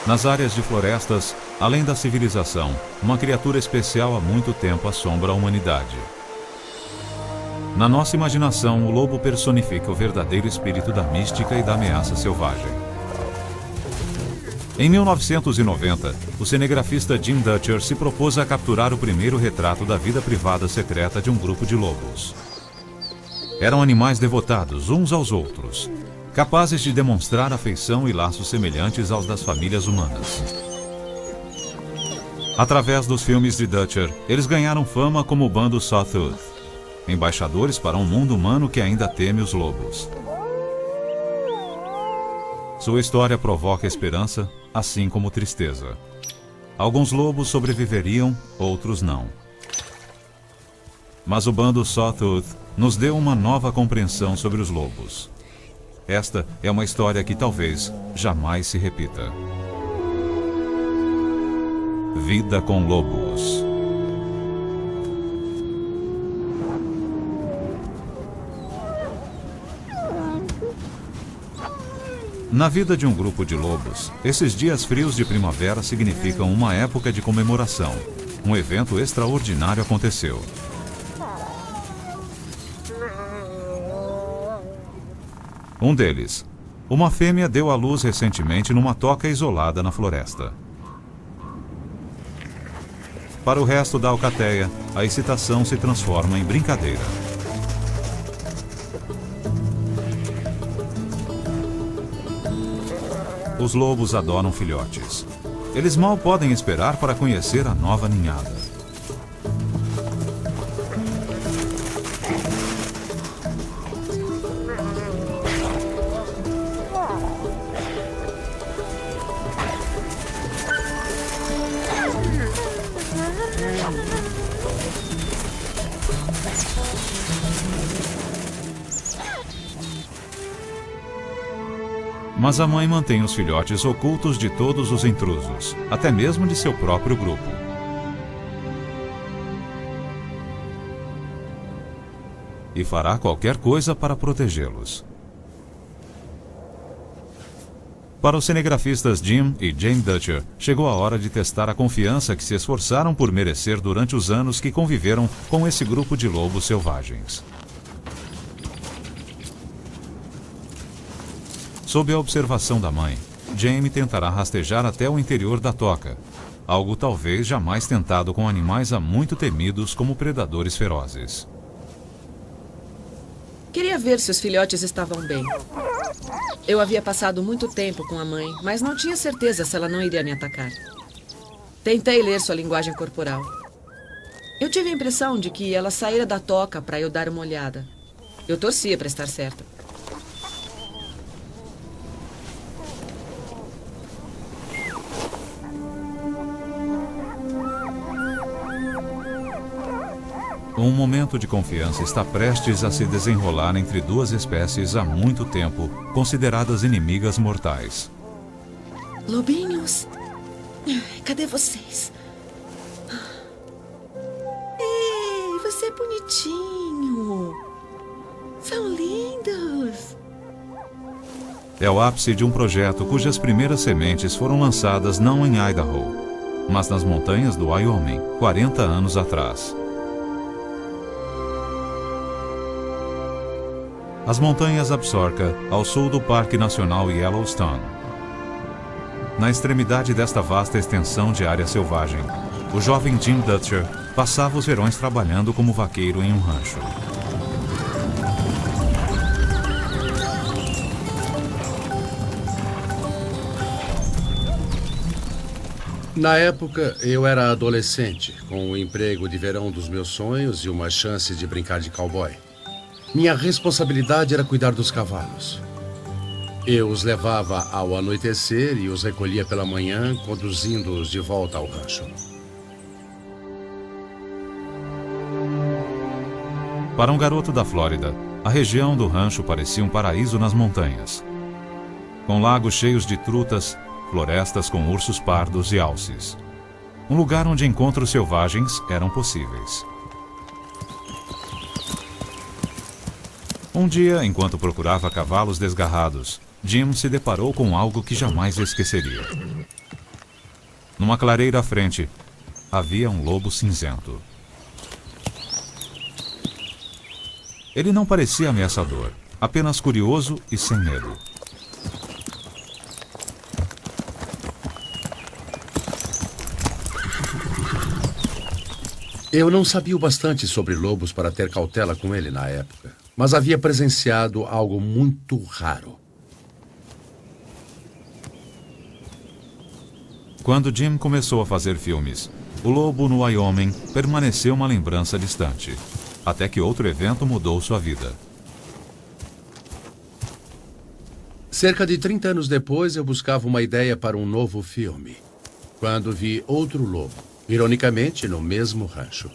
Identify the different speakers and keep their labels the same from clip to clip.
Speaker 1: Nas áreas de florestas, além da civilização, uma criatura especial há muito tempo assombra a humanidade. Na nossa imaginação, o lobo personifica o verdadeiro espírito da mística e da ameaça selvagem. Em 1990, o cinegrafista Jim Dutcher se propôs a capturar o primeiro retrato da vida privada secreta de um grupo de lobos. Eram animais devotados uns aos outros, capazes de demonstrar afeição e laços semelhantes aos das famílias humanas. Através dos filmes de Dutcher, eles ganharam fama como o bando Sawtooth, embaixadores para um mundo humano que ainda teme os lobos. Sua história provoca esperança, assim como tristeza. Alguns lobos sobreviveriam, outros não. Mas o bando Sawtooth nos deu uma nova compreensão sobre os lobos. Esta é uma história que talvez jamais se repita. Vida com lobos. Na vida de um grupo de lobos, esses dias frios de primavera significam uma época de comemoração. Um evento extraordinário aconteceu. Um deles, uma fêmea deu à luz recentemente numa toca isolada na floresta. Para o resto da alcateia, a excitação se transforma em brincadeira. Os lobos adoram filhotes. Eles mal podem esperar para conhecer a nova ninhada. Mas a mãe mantém os filhotes ocultos de todos os intrusos, até mesmo de seu próprio grupo. E fará qualquer coisa para protegê-los. Para os cinegrafistas Jim e Jane Dutcher, chegou a hora de testar a confiança que se esforçaram por merecer durante os anos que conviveram com esse grupo de lobos selvagens. Sob a observação da mãe, Jamie tentará rastejar até o interior da toca, algo talvez jamais tentado com animais há muito temidos como predadores ferozes.
Speaker 2: Queria ver se os filhotes estavam bem. Eu havia passado muito tempo com a mãe, mas não tinha certeza se ela não iria me atacar. Tentei ler sua linguagem corporal. Eu tive a impressão de que ela saíra da toca para eu dar uma olhada. Eu torcia para estar certa.
Speaker 1: Um momento de confiança está prestes a se desenrolar entre duas espécies há muito tempo, consideradas inimigas mortais.
Speaker 2: Lobinhos, cadê vocês? Ei, você é bonitinho. São lindos.
Speaker 1: É o ápice de um projeto cujas primeiras sementes foram lançadas não em Idaho, mas nas montanhas do Wyoming, 40 anos atrás. As montanhas Absaroka, ao sul do Parque Nacional Yellowstone. Na extremidade desta vasta extensão de área selvagem, o jovem Jim Dutcher passava os verões trabalhando como vaqueiro em um rancho.
Speaker 3: Na época, eu era adolescente, com o emprego de verão dos meus sonhos e uma chance de brincar de cowboy. Minha responsabilidade era cuidar dos cavalos. Eu os levava ao anoitecer e os recolhia pela manhã, conduzindo-os de volta ao rancho.
Speaker 1: Para um garoto da Flórida, a região do rancho parecia um paraíso nas montanhas. Com lagos cheios de trutas, florestas com ursos pardos e alces. Um lugar onde encontros selvagens eram possíveis. Um dia, enquanto procurava cavalos desgarrados, Jim se deparou com algo que jamais esqueceria. Numa clareira à frente, havia um lobo cinzento. Ele não parecia ameaçador, apenas curioso e sem medo.
Speaker 3: Eu não sabia o bastante sobre lobos para ter cautela com ele na época, mas havia presenciado algo muito raro.
Speaker 1: Quando Jim começou a fazer filmes, o lobo no Wyoming permaneceu uma lembrança distante, até que outro evento mudou sua vida.
Speaker 3: Cerca de 30 anos depois, eu buscava uma ideia para um novo filme, quando vi outro lobo, ironicamente no mesmo rancho.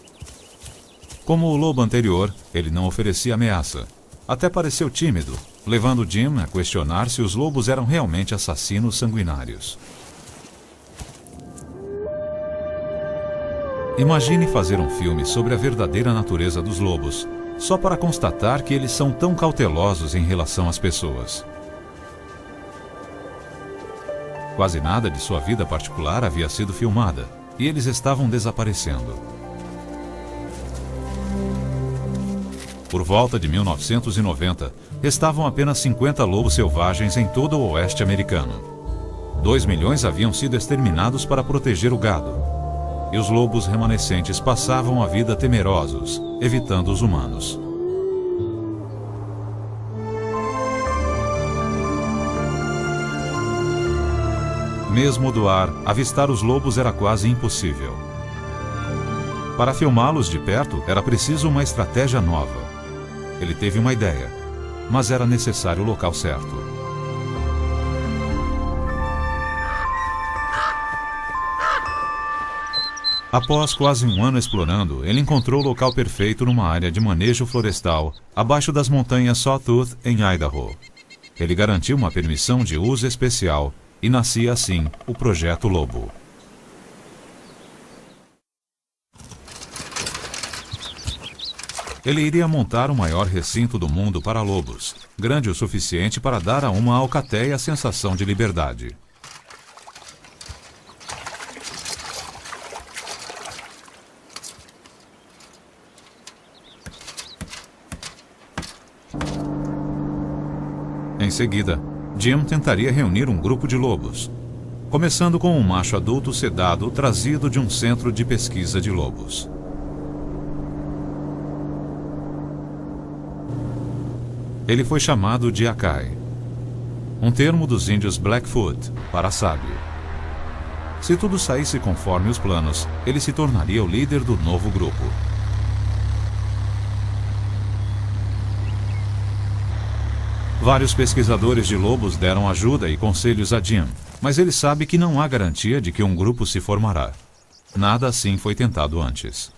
Speaker 1: Como o lobo anterior, ele não oferecia ameaça. Até pareceu tímido, levando Jim a questionar se os lobos eram realmente assassinos sanguinários. Imagine fazer um filme sobre a verdadeira natureza dos lobos, só para constatar que eles são tão cautelosos em relação às pessoas. Quase nada de sua vida particular havia sido filmada, e eles estavam desaparecendo. Por volta de 1990, restavam apenas 50 lobos selvagens em todo o oeste americano. 2 milhões haviam sido exterminados para proteger o gado. E os lobos remanescentes passavam a vida temerosos, evitando os humanos. Mesmo do ar, avistar os lobos era quase impossível. Para filmá-los de perto, era preciso uma estratégia nova. Ele teve uma ideia, mas era necessário o local certo. Após quase um ano explorando, ele encontrou o local perfeito numa área de manejo florestal, abaixo das montanhas Sawtooth, em Idaho. Ele garantiu uma permissão de uso especial e nascia assim o Projeto Lobo. Ele iria montar o maior recinto do mundo para lobos, grande o suficiente para dar a uma alcateia a sensação de liberdade. Em seguida, Jim tentaria reunir um grupo de lobos, começando com um macho adulto sedado trazido de um centro de pesquisa de lobos. Ele foi chamado de Akai, um termo dos índios Blackfoot para sábio. Se tudo saísse conforme os planos, ele se tornaria o líder do novo grupo. Vários pesquisadores de lobos deram ajuda e conselhos a Jim, mas ele sabe que não há garantia de que um grupo se formará. Nada assim foi tentado antes.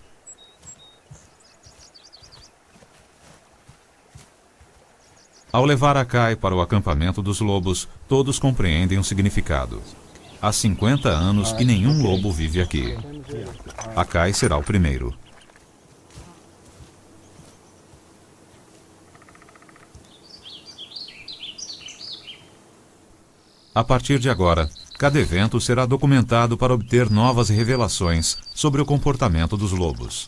Speaker 1: Ao levar Akai para o acampamento dos lobos, todos compreendem o significado. Há 50 anos que nenhum lobo vive aqui. Akai será o primeiro. A partir de agora, cada evento será documentado para obter novas revelações sobre o comportamento dos lobos.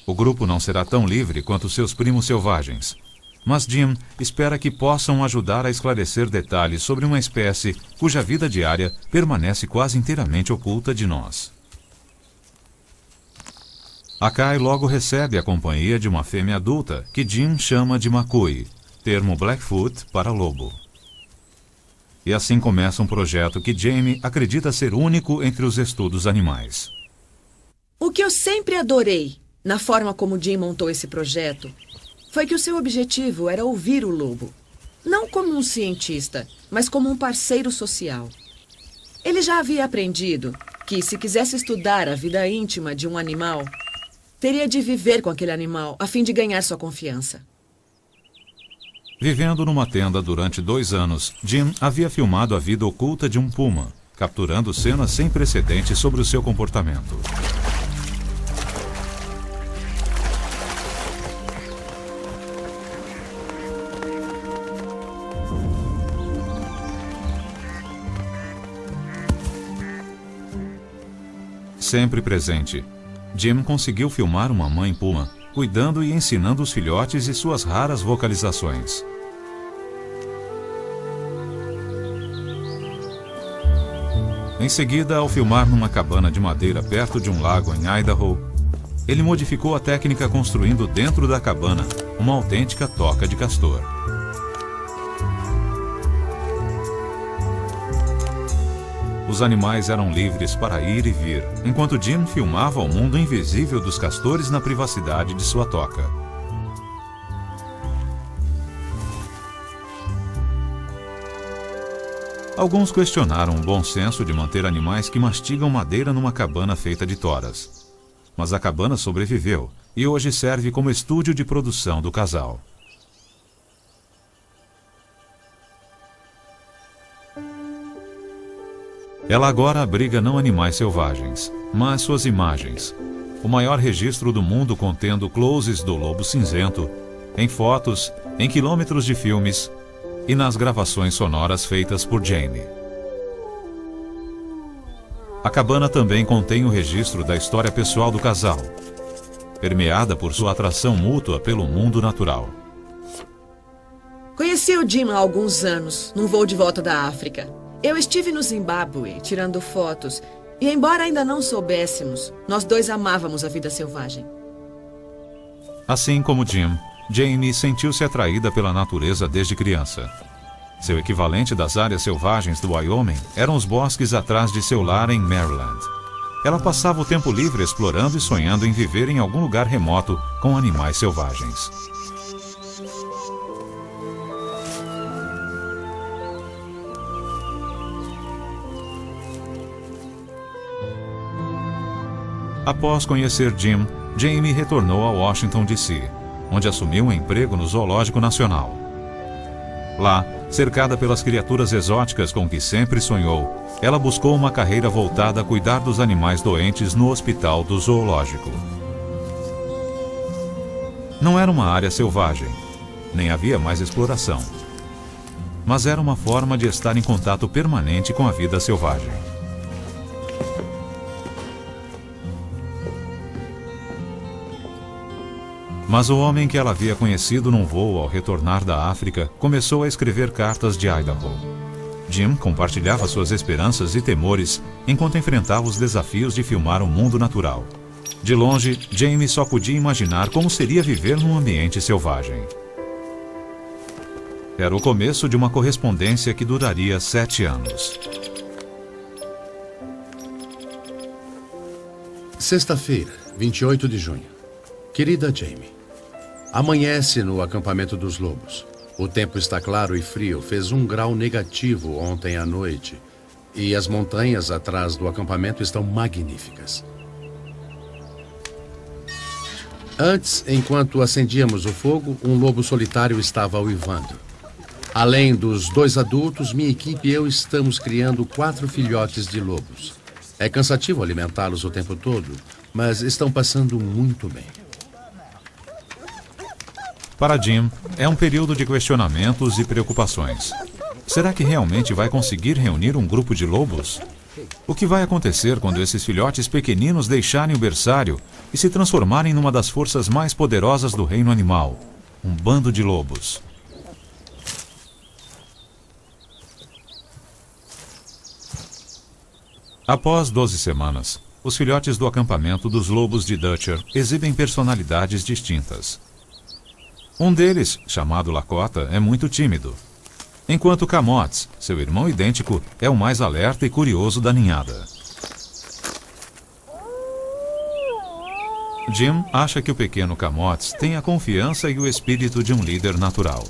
Speaker 1: O grupo não será tão livre quanto seus primos selvagens, mas Jim espera que possam ajudar a esclarecer detalhes sobre uma espécie cuja vida diária permanece quase inteiramente oculta de nós. Akai logo recebe a companhia de uma fêmea adulta que Jim chama de Makui, termo Blackfoot para lobo. E assim começa um projeto que Jamie acredita ser único entre os estudos animais.
Speaker 2: O que eu sempre adorei na forma como Jim montou esse projeto foi que o seu objetivo era ouvir o lobo. Não como um cientista, mas como um parceiro social. Ele já havia aprendido que, se quisesse estudar a vida íntima de um animal, teria de viver com aquele animal a fim de ganhar sua confiança.
Speaker 1: Vivendo numa tenda durante 2 anos, Jim havia filmado a vida oculta de um puma, capturando cenas sem precedentes sobre o seu comportamento. Sempre presente, Jim conseguiu filmar uma mãe puma, cuidando e ensinando os filhotes e suas raras vocalizações. Em seguida, ao filmar numa cabana de madeira perto de um lago em Idaho, ele modificou a técnica construindo dentro da cabana uma autêntica toca de castor. Os animais eram livres para ir e vir, enquanto Jim filmava o mundo invisível dos castores na privacidade de sua toca. Alguns questionaram o bom senso de manter animais que mastigam madeira numa cabana feita de toras. Mas a cabana sobreviveu e hoje serve como estúdio de produção do casal. Ela agora abriga não animais selvagens, mas suas imagens. O maior registro do mundo contendo closes do lobo cinzento, em fotos, em quilômetros de filmes e nas gravações sonoras feitas por Jamie. A cabana também contém o registro da história pessoal do casal, permeada por sua atração mútua pelo mundo natural.
Speaker 2: Conheci o Jim há alguns anos, num voo de volta da África. Eu estive no Zimbábue, tirando fotos, e embora ainda não soubéssemos, nós dois amávamos a vida selvagem.
Speaker 1: Assim como Jim, Jamie sentiu-se atraída pela natureza desde criança. Seu equivalente das áreas selvagens do Wyoming eram os bosques atrás de seu lar em Maryland. Ela passava o tempo livre explorando e sonhando em viver em algum lugar remoto com animais selvagens. Após conhecer Jim, Jamie retornou a Washington, D.C., onde assumiu um emprego no Zoológico Nacional. Lá, cercada pelas criaturas exóticas com que sempre sonhou, ela buscou uma carreira voltada a cuidar dos animais doentes no hospital do zoológico. Não era uma área selvagem, nem havia mais exploração. Mas era uma forma de estar em contato permanente com a vida selvagem. Mas o homem que ela havia conhecido num voo ao retornar da África começou a escrever cartas de Idaho. Jim compartilhava suas esperanças e temores enquanto enfrentava os desafios de filmar o mundo natural. De longe, Jamie só podia imaginar como seria viver num ambiente selvagem. Era o começo de uma correspondência que duraria 7 anos.
Speaker 3: Sexta-feira, 28 de junho. Querida Jamie, amanhece no acampamento dos lobos. O tempo está claro e frio, fez 1 grau negativo ontem à noite. E as montanhas atrás do acampamento estão magníficas. Antes, enquanto acendíamos o fogo, um lobo solitário estava uivando. Além dos 2 adultos, minha equipe e eu estamos criando 4 filhotes de lobos. É cansativo alimentá-los o tempo todo, mas estão passando muito bem.
Speaker 1: Para Jim, é um período de questionamentos e preocupações. Será que realmente vai conseguir reunir um grupo de lobos? O que vai acontecer quando esses filhotes pequeninos deixarem o berçário e se transformarem numa das forças mais poderosas do reino animal, um bando de lobos? Após 12 semanas, os filhotes do acampamento dos lobos de Dutcher exibem personalidades distintas. Um deles, chamado Lakota, é muito tímido, enquanto Camotes, seu irmão idêntico, é o mais alerta e curioso da ninhada. Jim acha que o pequeno Camotes tem a confiança e o espírito de um líder natural.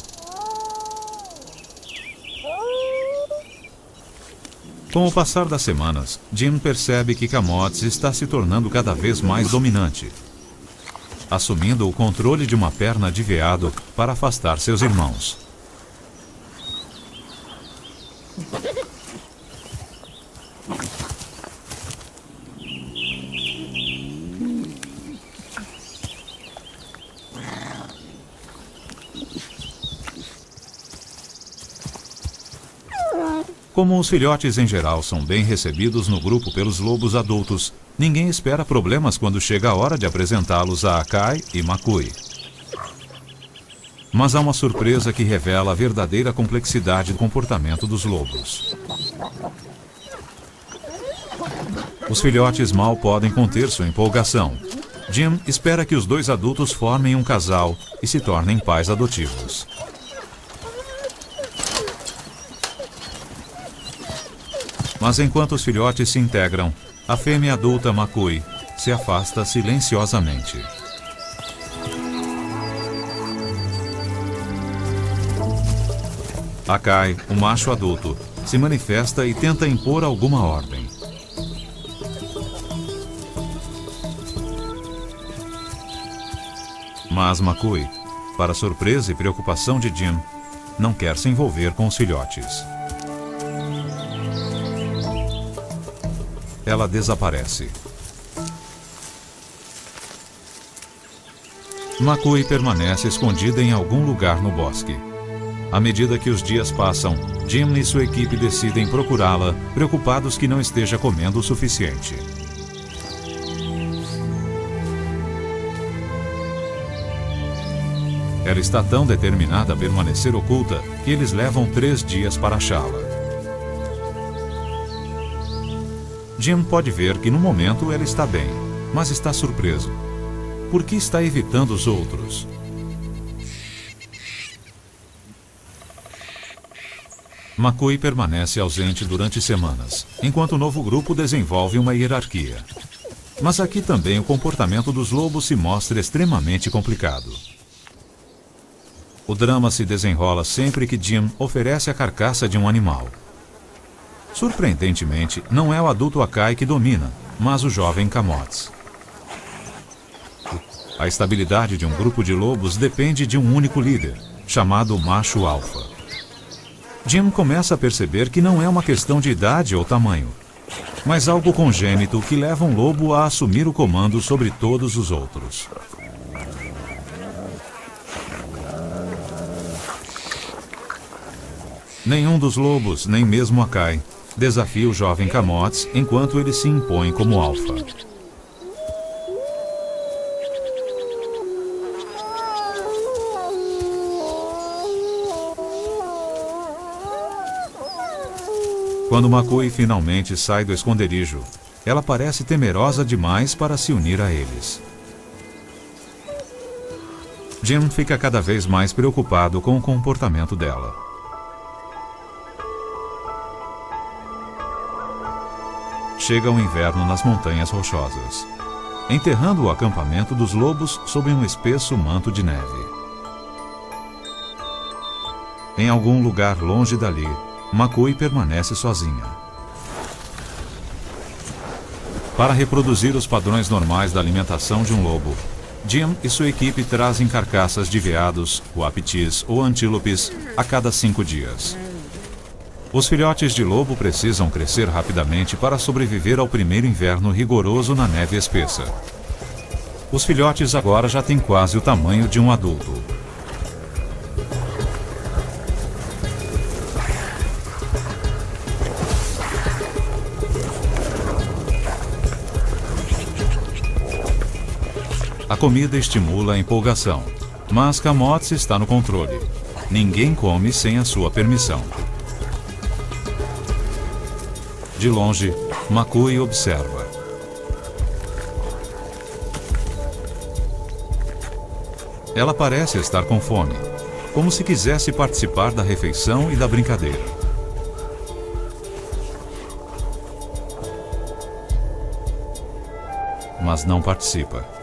Speaker 1: Com o passar das semanas, Jim percebe que Camotes está se tornando cada vez mais dominante, assumindo o controle de uma perna de veado para afastar seus irmãos. Como os filhotes em geral são bem recebidos no grupo pelos lobos adultos, ninguém espera problemas quando chega a hora de apresentá-los a Akai e Makui. Mas há uma surpresa que revela a verdadeira complexidade do comportamento dos lobos. Os filhotes mal podem conter sua empolgação. Jim espera que os dois adultos formem um casal e se tornem pais adotivos. Mas enquanto os filhotes se integram, a fêmea adulta Makui se afasta silenciosamente. Akai, o macho adulto, se manifesta e tenta impor alguma ordem. Mas Makui, para surpresa e preocupação de Jim, não quer se envolver com os filhotes. Ela desaparece. Makui permanece escondida em algum lugar no bosque. À medida que os dias passam, Jim e sua equipe decidem procurá-la, preocupados que não esteja comendo o suficiente. Ela está tão determinada a permanecer oculta que eles levam 3 dias para achá-la. Jim pode ver que no momento ela está bem, mas está surpreso. Por que está evitando os outros? Makui permanece ausente durante semanas, enquanto o novo grupo desenvolve uma hierarquia. Mas aqui também o comportamento dos lobos se mostra extremamente complicado. O drama se desenrola sempre que Jim oferece a carcaça de um animal. Surpreendentemente, não é o adulto Akai que domina, mas o jovem Camotes. A estabilidade de um grupo de lobos depende de um único líder, chamado macho alfa. Jim começa a perceber que não é uma questão de idade ou tamanho, mas algo congênito que leva um lobo a assumir o comando sobre todos os outros. Nenhum dos lobos, nem mesmo Akai, desafia o jovem Camotes enquanto ele se impõe como alfa. Quando Makui finalmente sai do esconderijo, ela parece temerosa demais para se unir a eles. Jim fica cada vez mais preocupado com o comportamento dela. Chega o inverno nas Montanhas Rochosas, enterrando o acampamento dos lobos sob um espesso manto de neve. Em algum lugar longe dali, Makui permanece sozinha. Para reproduzir os padrões normais da alimentação de um lobo, Jim e sua equipe trazem carcaças de veados, uapitis ou antílopes a cada 5 dias. Os filhotes de lobo precisam crescer rapidamente para sobreviver ao primeiro inverno rigoroso na neve espessa. Os filhotes agora já têm quase o tamanho de um adulto. A comida estimula a empolgação, mas Camotes está no controle. Ninguém come sem a sua permissão. De longe, Makui observa. Ela parece estar com fome, como se quisesse participar da refeição e da brincadeira. Mas não participa.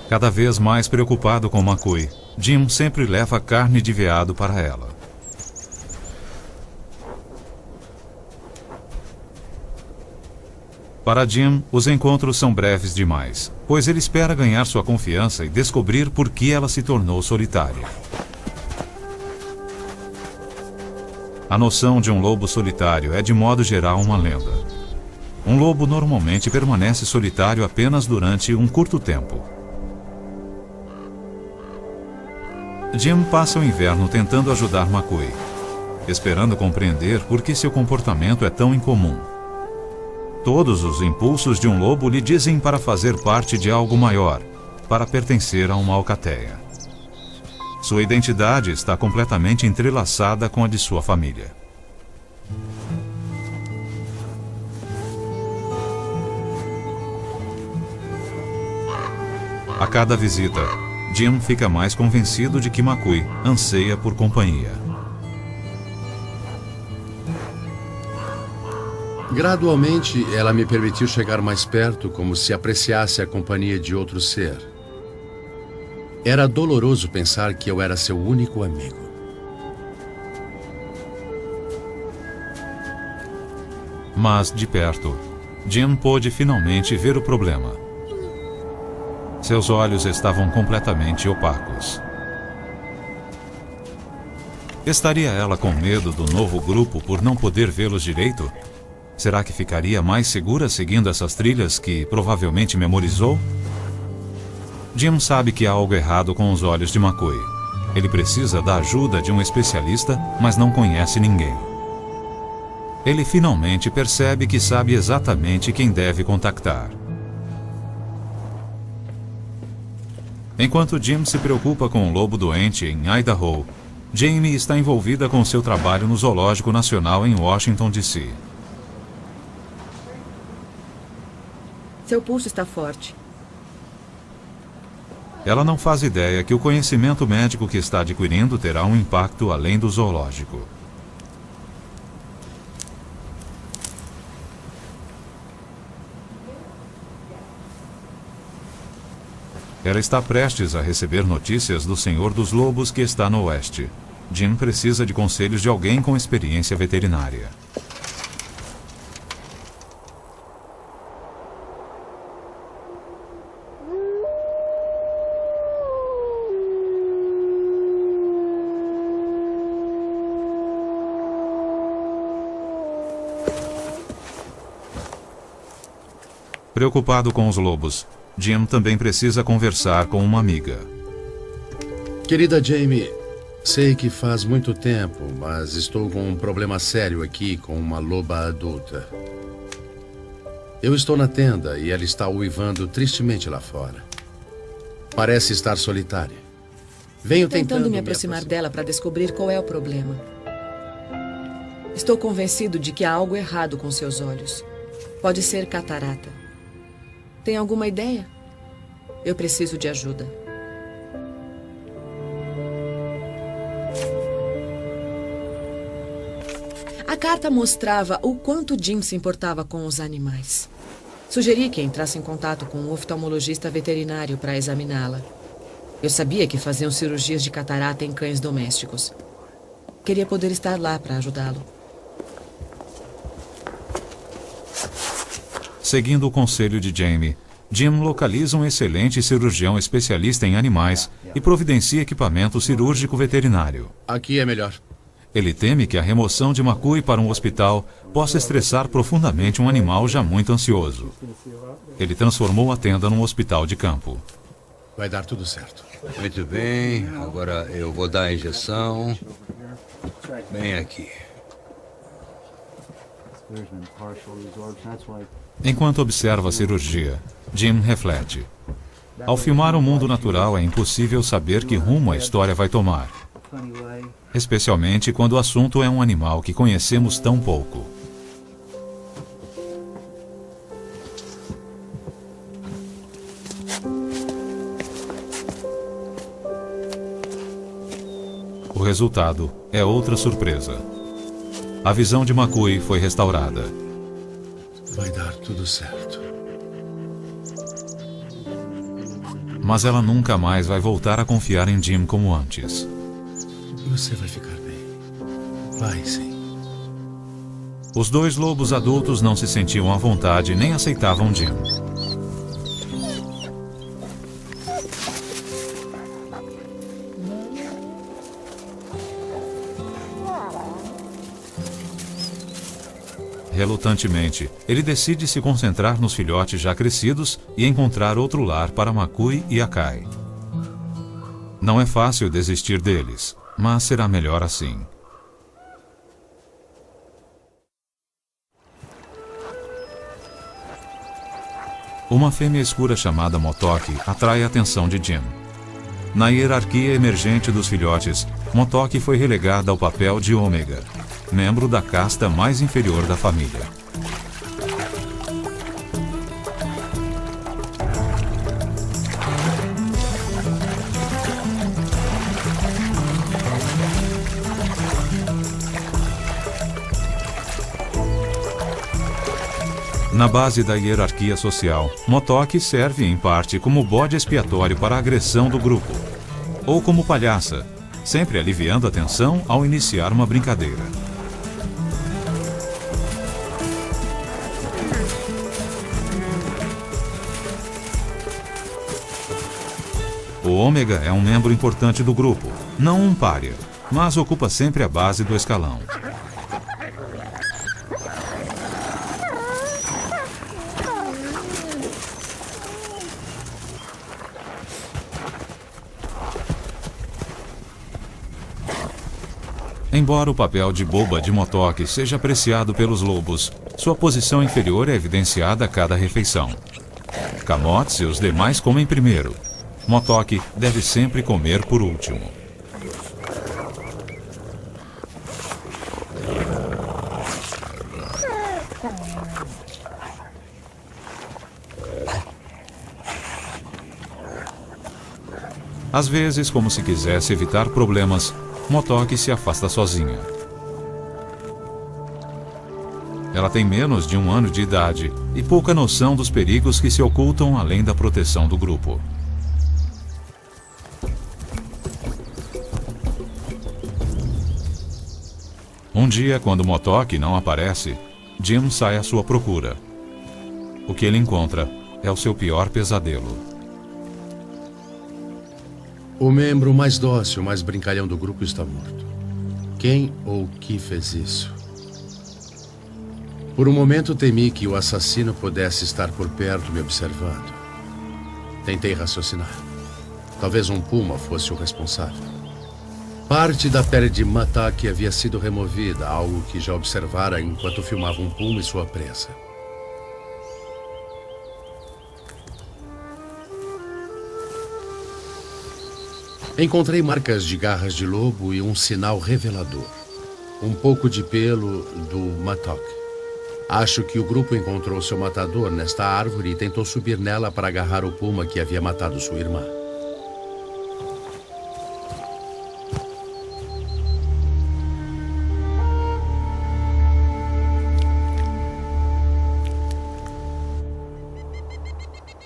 Speaker 1: Cada vez mais preocupado com Makui, Jim sempre leva carne de veado para ela. Para Jim, os encontros são breves demais, pois ele espera ganhar sua confiança e descobrir por que ela se tornou solitária. A noção de um lobo solitário é de modo geral uma lenda. Um lobo normalmente permanece solitário apenas durante um curto tempo. Jim passa o inverno tentando ajudar Makui, esperando compreender por que seu comportamento é tão incomum. Todos os impulsos de um lobo lhe dizem para fazer parte de algo maior, para pertencer a uma alcateia. Sua identidade está completamente entrelaçada com a de sua família. A cada visita, Jim fica mais convencido de que Makui anseia por companhia.
Speaker 3: Gradualmente, ela me permitiu chegar mais perto, como se apreciasse a companhia de outro ser. Era doloroso pensar que eu era seu único amigo.
Speaker 1: Mas, de perto, Jim pôde finalmente ver o problema. Seus olhos estavam completamente opacos. Estaria ela com medo do novo grupo por não poder vê-los direito? Será que ficaria mais segura seguindo essas trilhas que provavelmente memorizou? Jim sabe que há algo errado com os olhos de Makui. Ele precisa da ajuda de um especialista, mas não conhece ninguém. Ele finalmente percebe que sabe exatamente quem deve contactar. Enquanto Jim se preocupa com um lobo doente em Idaho, Jamie está envolvida com seu trabalho no Zoológico Nacional em Washington, D.C.
Speaker 2: Seu pulso está forte.
Speaker 1: Ela não faz ideia que o conhecimento médico que está adquirindo terá um impacto além do zoológico. Ela está prestes a receber notícias do Senhor dos Lobos que está no oeste. Jim precisa de conselhos de alguém com experiência veterinária. Preocupado com os lobos, Jim também precisa conversar com uma amiga.
Speaker 3: Querida Jamie, sei que faz muito tempo, mas estou com um problema sério aqui com uma loba adulta. Eu estou na tenda e ela está uivando tristemente lá fora. Parece estar solitária. Venho tentando
Speaker 2: me aproximar dela para descobrir qual é o problema. Estou convencido de que há algo errado com seus olhos. Pode ser catarata. Tem alguma ideia? Eu preciso de ajuda. A carta mostrava o quanto Jim se importava com os animais. Sugeri que entrasse em contato com um oftalmologista veterinário para examiná-la. Eu sabia que faziam cirurgias de catarata em cães domésticos. Queria poder estar lá para ajudá-lo.
Speaker 1: Seguindo o conselho de Jamie, Jim localiza um excelente cirurgião especialista em animais e providencia equipamento cirúrgico veterinário.
Speaker 3: Aqui é melhor.
Speaker 1: Ele teme que a remoção de Makui para um hospital possa estressar profundamente um animal já muito ansioso. Ele transformou a tenda num hospital de campo.
Speaker 3: Vai dar tudo certo.
Speaker 4: Muito bem, agora eu vou dar a injeção. Bem aqui.
Speaker 1: Enquanto observa a cirurgia, Jim reflete. Ao filmar o mundo natural, é impossível saber que rumo a história vai tomar. Especialmente quando o assunto é um animal que conhecemos tão pouco. O resultado é outra surpresa. A visão de Makui foi restaurada.
Speaker 3: Vai dar tudo certo.
Speaker 1: Mas ela nunca mais vai voltar a confiar em Jim como antes.
Speaker 3: Você vai ficar bem. Vai, sim.
Speaker 1: Os dois lobos adultos não se sentiam à vontade nem aceitavam Jim. Relutantemente, ele decide se concentrar nos filhotes já crescidos e encontrar outro lar para Makui e Akai. Não é fácil desistir deles, mas será melhor assim. Uma fêmea escura chamada Motoki atrai a atenção de Jim. Na hierarquia emergente dos filhotes, Motoki foi relegada ao papel de Ômega, membro da casta mais inferior da família. Na base da hierarquia social, Motoki serve em parte como bode expiatório para a agressão do grupo, ou como palhaça, sempre aliviando a tensão ao iniciar uma brincadeira. O Ômega é um membro importante do grupo, não um pária, mas ocupa sempre a base do escalão. Embora o papel de boba de Motoki seja apreciado pelos lobos, sua posição inferior é evidenciada a cada refeição. Camotes e os demais comem primeiro. Motoki deve sempre comer por último. Às vezes, como se quisesse evitar problemas, Motoki se afasta sozinha. Ela tem menos de 1 ano de idade e pouca noção dos perigos que se ocultam além da proteção do grupo. Um dia, quando Motoki não aparece, Jim sai à sua procura. O que ele encontra é o seu pior pesadelo.
Speaker 3: O membro mais dócil, mais brincalhão do grupo está morto. Quem ou que fez isso? Por um momento temi que o assassino pudesse estar por perto me observando. Tentei raciocinar. Talvez um puma fosse o responsável. Parte da pele de Motoki havia sido removida, algo que já observara enquanto filmava um puma e sua presa. Encontrei marcas de garras de lobo e um sinal revelador. Um pouco de pelo do Motoki. Acho que o grupo encontrou seu matador nesta árvore e tentou subir nela para agarrar o puma que havia matado sua irmã.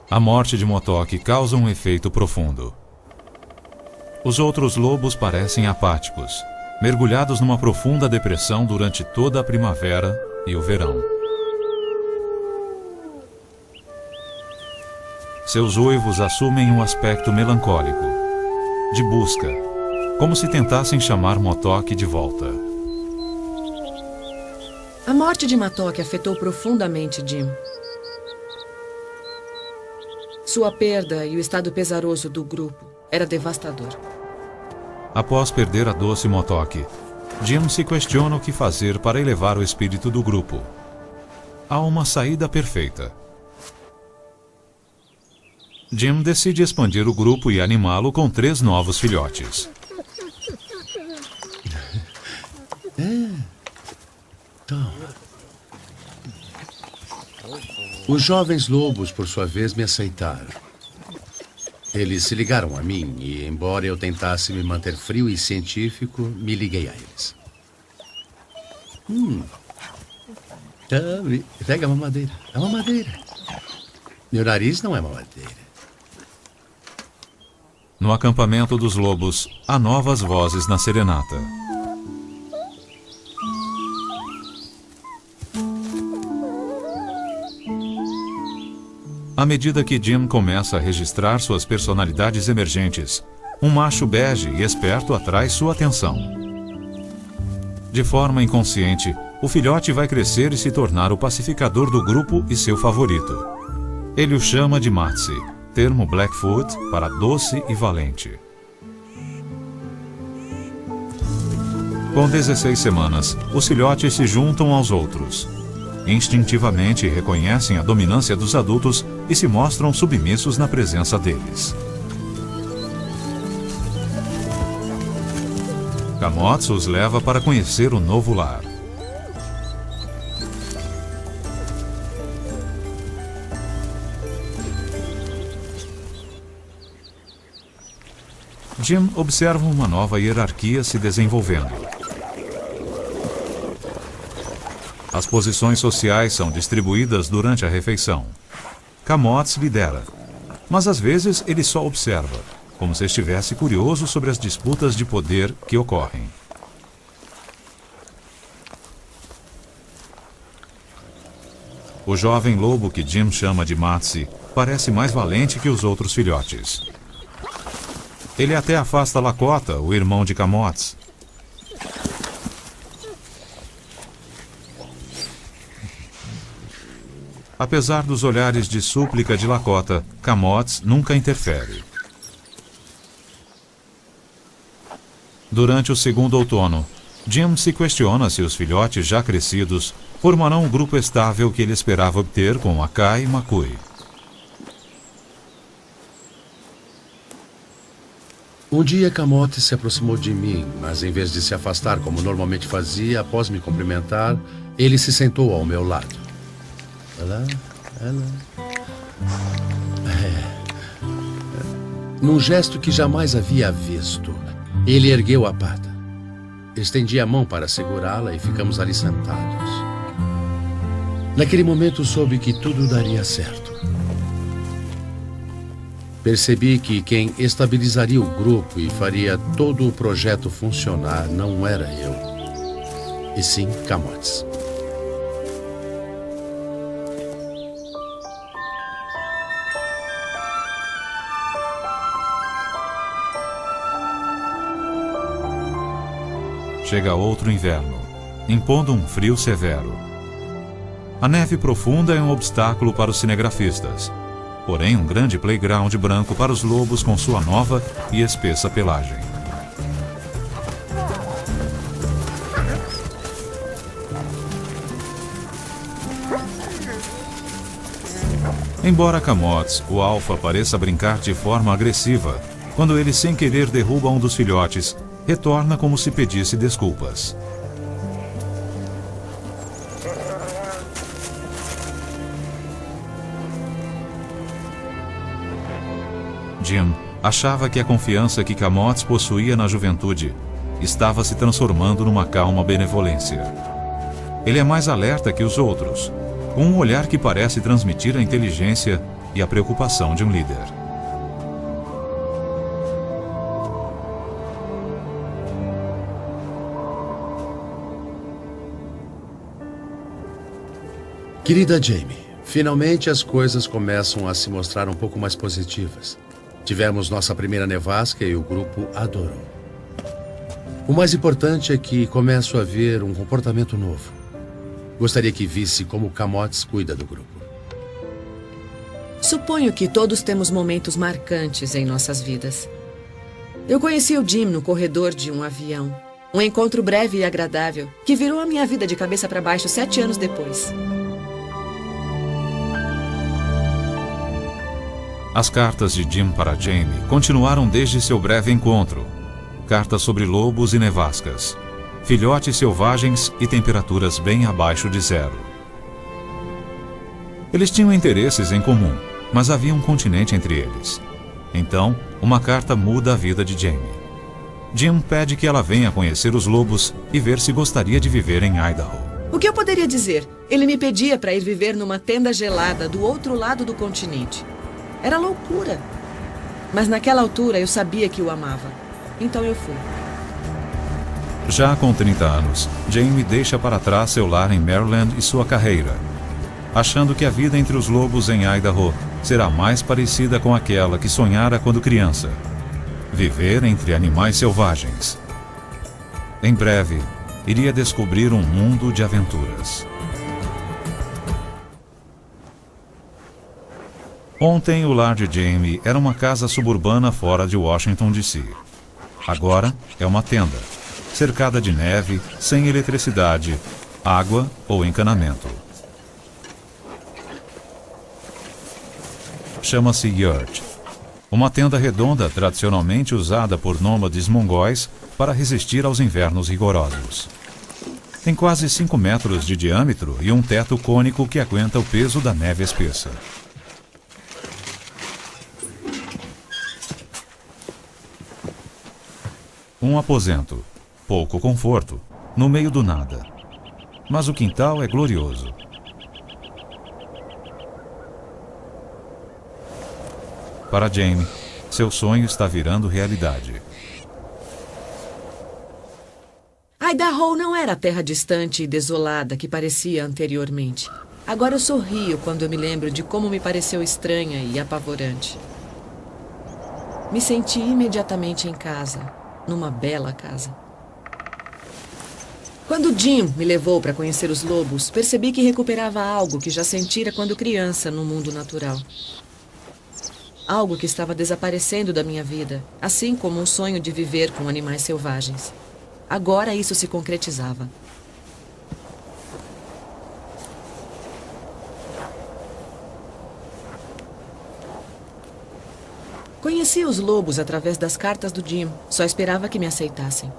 Speaker 1: A morte de Motoki causa um efeito profundo. Os outros lobos parecem apáticos, mergulhados numa profunda depressão durante toda a primavera e o verão. Seus uivos assumem um aspecto melancólico, de busca, como se tentassem chamar Motoki de volta.
Speaker 2: A morte de Motoki afetou profundamente Jim. Sua perda e o estado pesaroso do grupo era devastador.
Speaker 1: Após perder a doce Motoki, Jim se questiona o que fazer para elevar o espírito do grupo. Há uma saída perfeita. Jim decide expandir o grupo e animá-lo com 3 novos filhotes.
Speaker 3: Os jovens lobos, por sua vez, me aceitaram. Eles se ligaram a mim e, embora eu tentasse me manter frio e científico, me liguei a eles. Pega a mamadeira. É uma madeira. Meu nariz não é mamadeira.
Speaker 1: No acampamento dos lobos, há novas vozes na serenata. À medida que Jim começa a registrar suas personalidades emergentes, um macho bege e esperto atrai sua atenção. De forma inconsciente, o filhote vai crescer e se tornar o pacificador do grupo e seu favorito. Ele o chama de Matsi, termo Blackfoot para doce e valente. Com 16 semanas, os filhotes se juntam aos outros. Instintivamente reconhecem a dominância dos adultos e se mostram submissos na presença deles. Camotes os leva para conhecer o novo lar. Jim observa uma nova hierarquia se desenvolvendo. As posições sociais são distribuídas durante a refeição. Camotes lidera, mas às vezes ele só observa, como se estivesse curioso sobre as disputas de poder que ocorrem. O jovem lobo que Jim chama de Matsi parece mais valente que os outros filhotes. Ele até afasta Lakota, o irmão de Camotes. Apesar dos olhares de súplica de Lakota, Camotes nunca interfere. Durante o segundo outono, Jim se questiona se os filhotes já crescidos formarão um grupo estável que ele esperava obter com Akai e Makui.
Speaker 3: Um dia, Camote se aproximou de mim, mas em vez de se afastar como normalmente fazia, após me cumprimentar, ele se sentou ao meu lado. Olá. Num gesto que jamais havia visto, ele ergueu a pata. Estendi a mão para segurá-la e ficamos ali sentados. Naquele momento soube que tudo daria certo. Percebi que quem estabilizaria o grupo e faria todo o projeto funcionar não era eu, e sim Camotes.
Speaker 1: Chega outro inverno, impondo um frio severo. A neve profunda é um obstáculo para os cinegrafistas, porém um grande playground branco para os lobos com sua nova e espessa pelagem. Embora Camotes, o alfa, pareça brincar de forma agressiva, quando ele sem querer derruba um dos filhotes, retorna como se pedisse desculpas. Jim achava que a confiança que Camotes possuía na juventude estava se transformando numa calma benevolência. Ele é mais alerta que os outros, com um olhar que parece transmitir a inteligência e a preocupação de um líder.
Speaker 3: Querida Jamie, finalmente as coisas começam a se mostrar um pouco mais positivas. Tivemos nossa primeira nevasca e o grupo adorou. O mais importante é que começo a ver um comportamento novo. Gostaria que visse como Camotes cuida do grupo.
Speaker 2: Suponho que todos temos momentos marcantes em nossas vidas. Eu conheci o Jim no corredor de um avião. Um encontro breve e agradável que virou a minha vida de cabeça para baixo 7 anos depois.
Speaker 1: As cartas de Jim para Jamie continuaram desde seu breve encontro. Cartas sobre lobos e nevascas, filhotes selvagens e temperaturas bem abaixo de zero. Eles tinham interesses em comum, mas havia um continente entre eles. Então, uma carta muda a vida de Jamie. Jim pede que ela venha conhecer os lobos e ver se gostaria de viver em Idaho.
Speaker 2: O que eu poderia dizer? Ele me pedia para ir viver numa tenda gelada do outro lado do continente. Era loucura. Mas naquela altura eu sabia que o amava. Então eu fui.
Speaker 1: Já com 30 anos, Jamie deixa para trás seu lar em Maryland e sua carreira, achando que a vida entre os lobos em Idaho será mais parecida com aquela que sonhara quando criança. Viver entre animais selvagens. Em breve, iria descobrir um mundo de aventuras. Ontem, o lar de Jamie era uma casa suburbana fora de Washington, D.C. Agora é uma tenda, cercada de neve, sem eletricidade, água ou encanamento. Chama-se yurt, uma tenda redonda tradicionalmente usada por nômades mongóis para resistir aos invernos rigorosos. Tem quase 5 metros de diâmetro e um teto cônico que aguenta o peso da neve espessa. Um aposento, pouco conforto, no meio do nada. Mas o quintal é glorioso. Para Jamie, seu sonho está virando realidade.
Speaker 2: Idaho não era a terra distante e desolada que parecia anteriormente. Agora eu sorrio quando eu me lembro de como me pareceu estranha e apavorante. Me senti imediatamente em casa, numa bela casa. Quando Jim me levou para conhecer os lobos, percebi que recuperava algo que já sentira quando criança no mundo natural. Algo que estava desaparecendo da minha vida, assim como um sonho de viver com animais selvagens. Agora isso se concretizava. Conheci os lobos através das cartas do Jim. Só esperava que me aceitassem.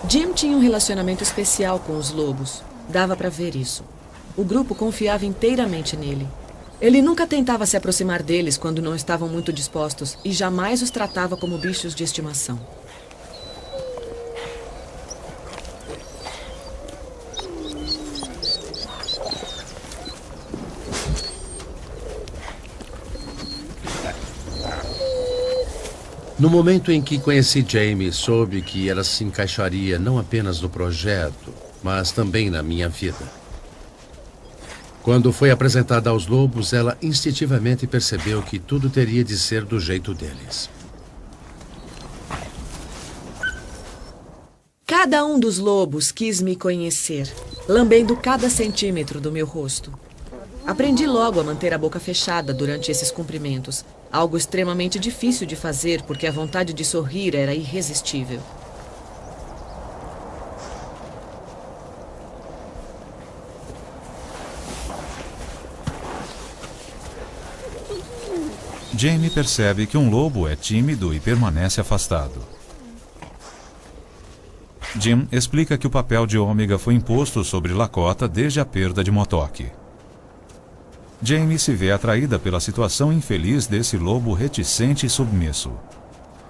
Speaker 2: Jim tinha um relacionamento especial com os lobos. Dava para ver isso. O grupo confiava inteiramente nele. Ele nunca tentava se aproximar deles quando não estavam muito dispostos e jamais os tratava como bichos de estimação.
Speaker 3: No momento em que conheci Jamie, soube que ela se encaixaria não apenas no projeto, mas também na minha vida. Quando foi apresentada aos lobos, ela instintivamente percebeu que tudo teria de ser do jeito deles.
Speaker 2: Cada um dos lobos quis me conhecer, lambendo cada centímetro do meu rosto. Aprendi logo a manter a boca fechada durante esses cumprimentos, algo extremamente difícil de fazer porque a vontade de sorrir era irresistível.
Speaker 1: Jamie percebe que um lobo é tímido e permanece afastado. Jim explica que o papel de Ômega foi imposto sobre Lakota desde a perda de Motok. Jamie se vê atraída pela situação infeliz desse lobo reticente e submisso.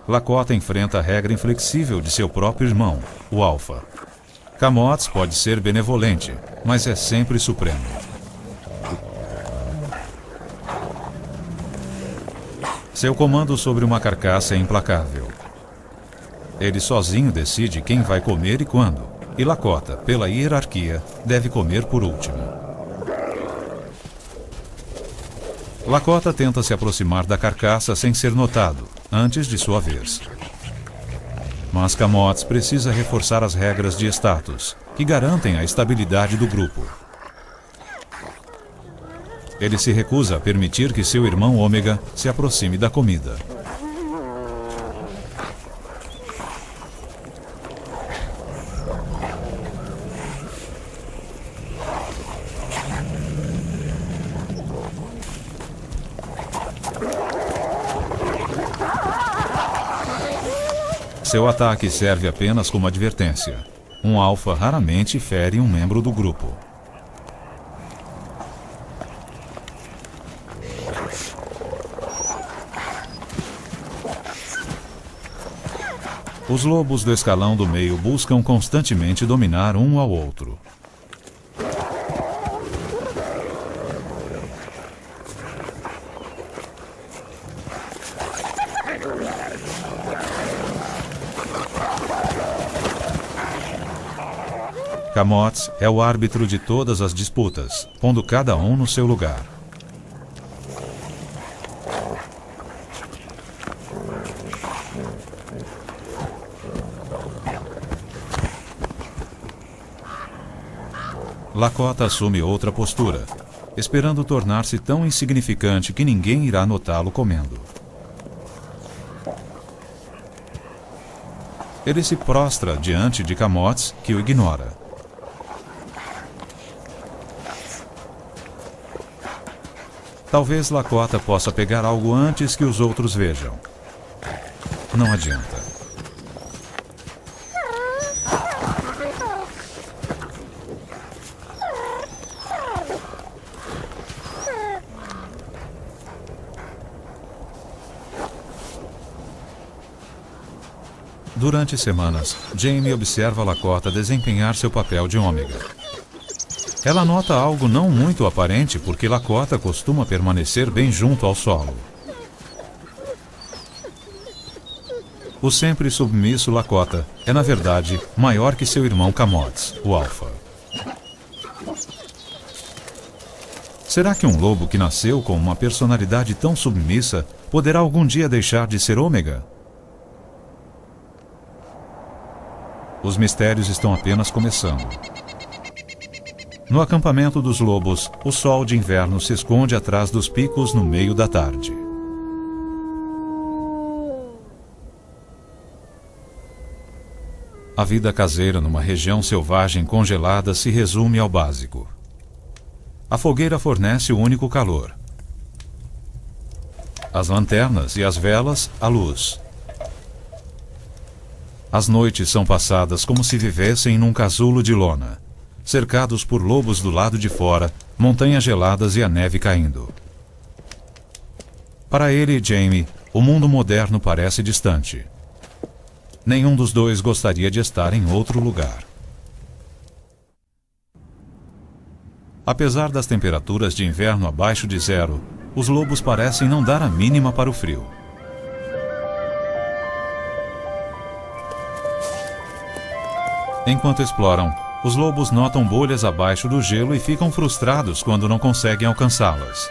Speaker 1: Lakota enfrenta a regra inflexível de seu próprio irmão, o Alfa. Camotes pode ser benevolente, mas é sempre supremo. Seu comando sobre uma carcaça é implacável. Ele sozinho decide quem vai comer e quando, e Lakota, pela hierarquia, deve comer por último. Lakota tenta se aproximar da carcaça sem ser notado, antes de sua vez. Mas Camotes precisa reforçar as regras de status, que garantem a estabilidade do grupo. Ele se recusa a permitir que seu irmão Ômega se aproxime da comida. Seu ataque serve apenas como advertência. Um alfa raramente fere um membro do grupo. Os lobos do escalão do meio buscam constantemente dominar um ao outro. Camotes é o árbitro de todas as disputas, pondo cada um no seu lugar. Lakota assume outra postura, esperando tornar-se tão insignificante que ninguém irá notá-lo comendo. Ele se prostra diante de Camotes, que o ignora. Talvez Lakota possa pegar algo antes que os outros vejam. Não adianta. Durante semanas, Jamie observa Lakota desempenhar seu papel de ômega. Ela nota algo não muito aparente porque Lakota costuma permanecer bem junto ao solo. O sempre submisso Lakota é, na verdade, maior que seu irmão Camotes, o Alfa. Será que um lobo que nasceu com uma personalidade tão submissa poderá algum dia deixar de ser ômega? Os mistérios estão apenas começando. No acampamento dos lobos, o sol de inverno se esconde atrás dos picos no meio da tarde. A vida caseira numa região selvagem congelada se resume ao básico. A fogueira fornece o único calor. As lanternas e as velas, a luz. As noites são passadas como se vivessem num casulo de lona, cercados por lobos do lado de fora, montanhas geladas e a neve caindo. Para ele e Jamie, o mundo moderno parece distante. Nenhum dos dois gostaria de estar em outro lugar. Apesar das temperaturas de inverno abaixo de zero, os lobos parecem não dar a mínima para o frio. Enquanto exploram, os lobos notam bolhas abaixo do gelo e ficam frustrados quando não conseguem alcançá-las.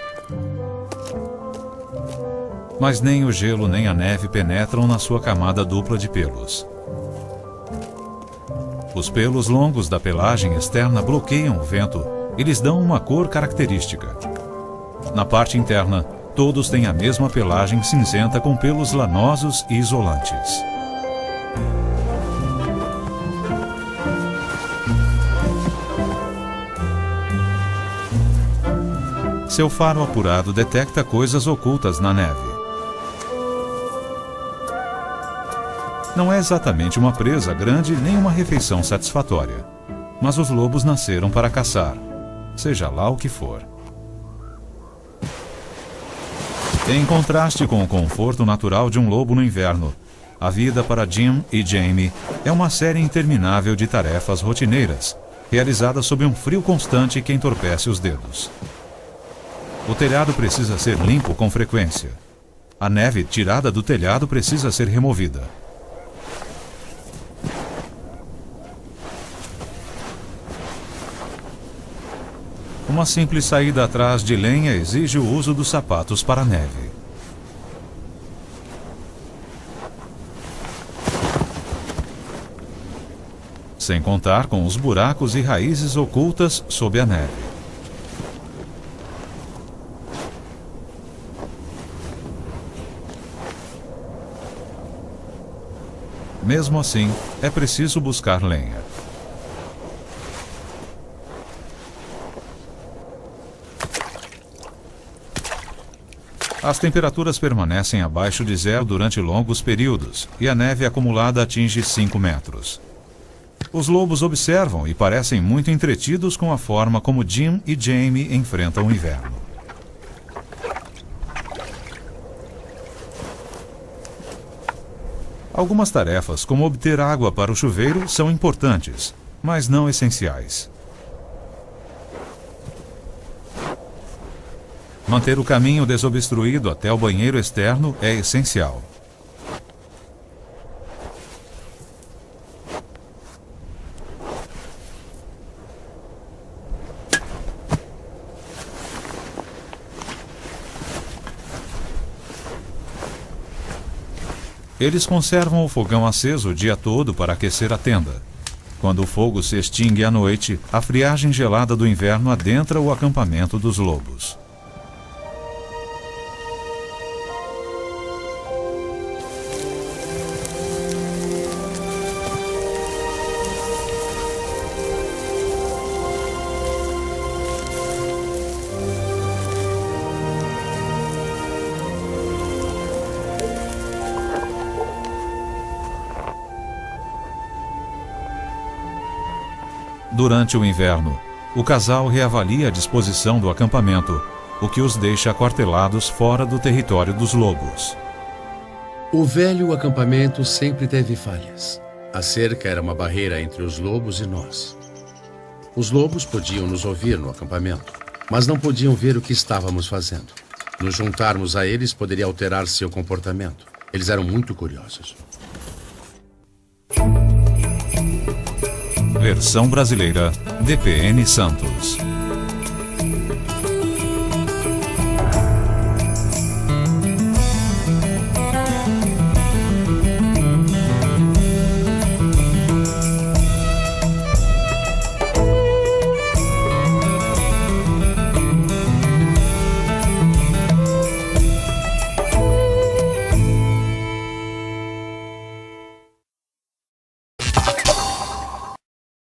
Speaker 1: Mas nem o gelo nem a neve penetram na sua camada dupla de pelos. Os pelos longos da pelagem externa bloqueiam o vento e lhes dão uma cor característica. Na parte interna, todos têm a mesma pelagem cinzenta com pelos lanosos e isolantes. Seu faro apurado detecta coisas ocultas na neve. Não é exatamente uma presa grande nem uma refeição satisfatória, mas os lobos nasceram para caçar, seja lá o que for. Em contraste com o conforto natural de um lobo no inverno, a vida para Jim e Jamie é uma série interminável de tarefas rotineiras, realizadas sob um frio constante que entorpece os dedos. O telhado precisa ser limpo com frequência. A neve tirada do telhado precisa ser removida. Uma simples saída atrás de lenha exige o uso dos sapatos para a neve. Sem contar com os buracos e raízes ocultas sob a neve. Mesmo assim, é preciso buscar lenha. As temperaturas permanecem abaixo de zero durante longos períodos e a neve acumulada atinge 5 metros. Os lobos observam e parecem muito entretidos com a forma como Jim e Jamie enfrentam o inverno. Algumas tarefas, como obter água para o chuveiro, são importantes, mas não essenciais. Manter o caminho desobstruído até o banheiro externo é essencial. Eles conservam o fogão aceso o dia todo para aquecer a tenda. Quando o fogo se extingue à noite, a friagem gelada do inverno adentra o acampamento dos lobos. Durante o inverno, o casal reavalia a disposição do acampamento, o que os deixa aquartelados fora do território dos lobos.
Speaker 3: O velho acampamento sempre teve falhas. A cerca era uma barreira entre os lobos e nós. Os lobos podiam nos ouvir no acampamento, mas não podiam ver o que estávamos fazendo. Nos juntarmos a eles poderia alterar seu comportamento. Eles eram muito curiosos.
Speaker 1: Versão brasileira, DPN Santos.